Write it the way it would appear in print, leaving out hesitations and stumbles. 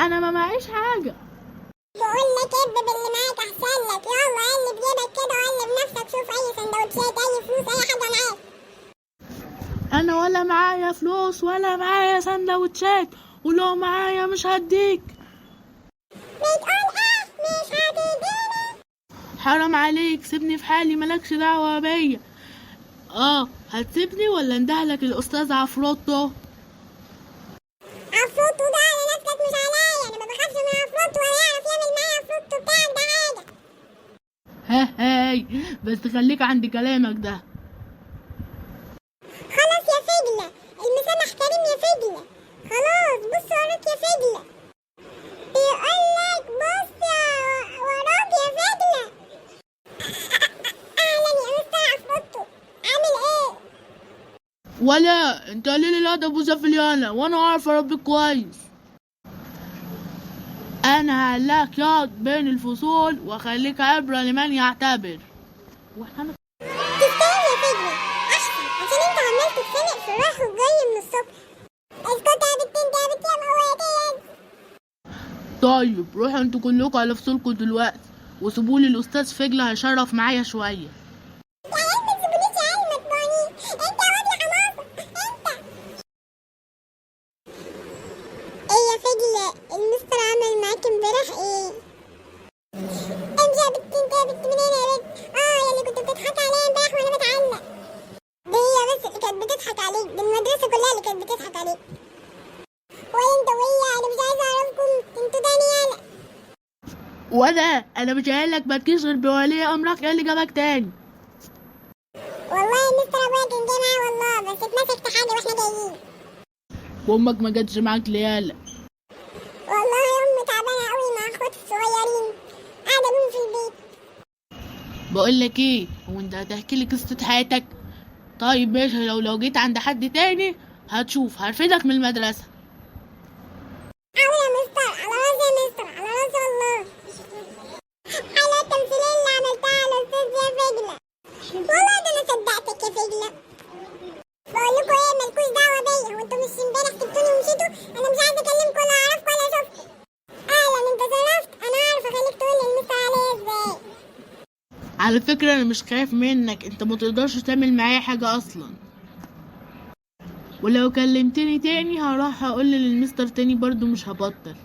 انا ما معيش حاجه. بقول لك اب باللي معاك احسن لك. يلا قلب جيبك كده وقلب نفسك، شوف اي سندوتشات، اي فلوس، اي حاجه معاك. انا ولا معايا فلوس ولا معايا سندوتشات، ولو معايا مش هديك. بتقول ايه؟ مش هتديني؟ حرام عليك، سيبني في حالي، مالكش دعوه بيا. هتسيبني ولا اندهلك الاستاذ عفروتو؟ عفروتو ده على نفسك مش عليا، انا ما بخافش من عفروتو ولا يعرف يعمل معايا عفروتو بتاعك ده حاجه. هاي بس خليك عند كلامك ده. خلاص يا فجله، المسامح كريم يا فجله. خلاص بص وراك يا فجله. بيقول لك بص وراك يا فجله. اهلا يا مستر عفروتو، عامل ايه؟ ولا انت قليل الادب وزفليانه، وانا عارف اربيك كويس. انا هعلقك ياض بين الفصول واخليك عبره لمن يعتبر. واحنا تستاهل يا فجله، احسن عشان انت عمال تتخانق في الرايح والجاي من الصبح. اسكت يا بنت، انت يا بنت يا مواتيه. طيب روحوا انتوا كلكم على فصولكم دلوقتي، وسيبولي الاستاذ فجله هيشرف معايا شويه. يا عيال ما تسيبونيش، يا عيال ما تبعنيش. انت يا واد يا حماصه انت. ايه يا فجله، المستر عمل معاك امبارح ايه؟ امشي يا بنت، انت يا بنت منين يا بنت؟ يا اللي كنت بتضحك عليا امبارح وانا بتعلق. دي هي بس اللي كانت بتضحك عليك، دي المدرسه كلها اللي كانت بتضحك عليك. وانت وهي، انا مش عايزه اعرفكم انتوا تاني. يالا انا مش قايلك ما تجيش غير بولي امرك، ايه اللي جابك تاني؟ والله مستر ابويا كان جاي معايا والله، بس اتمسك في حاجه واحنا جايين. وامك ما جاتش معاك ليالا؟ والله امي تعبانه قوي مع اخواتي الصغيرين، قاعده بيهم في البيت. بقول لك ايه، هو انت هتحكي لي قصه حياتك؟ طيب ماشي، لو جيت عند حد تاني هتشوف هرفدك من المدرسه. قوي يا مستر، على راسي يا مستر، على راسي والله. على التمثيليه اللي عملتها على الاستاذ يا فجله، والله ده انا صدقتك يا فجله. بقول لكم ايه، مالكوش دعوه بيا، وانتوا مش امبارح سبتوني ومشيتوا. انا مش عايزه اكلمكم ولا اعرفكم ولا اشوفكم. اهلا، انت ظرفت، انا عارفه اخليك تقول للمستر عليا ازاي. على فكره انا مش خايف منك، انت ما تقدرش تعمل معايا حاجه اصلا. ولو كلمتني تاني هروح اقول للمستر تاني برضو، مش هبطل.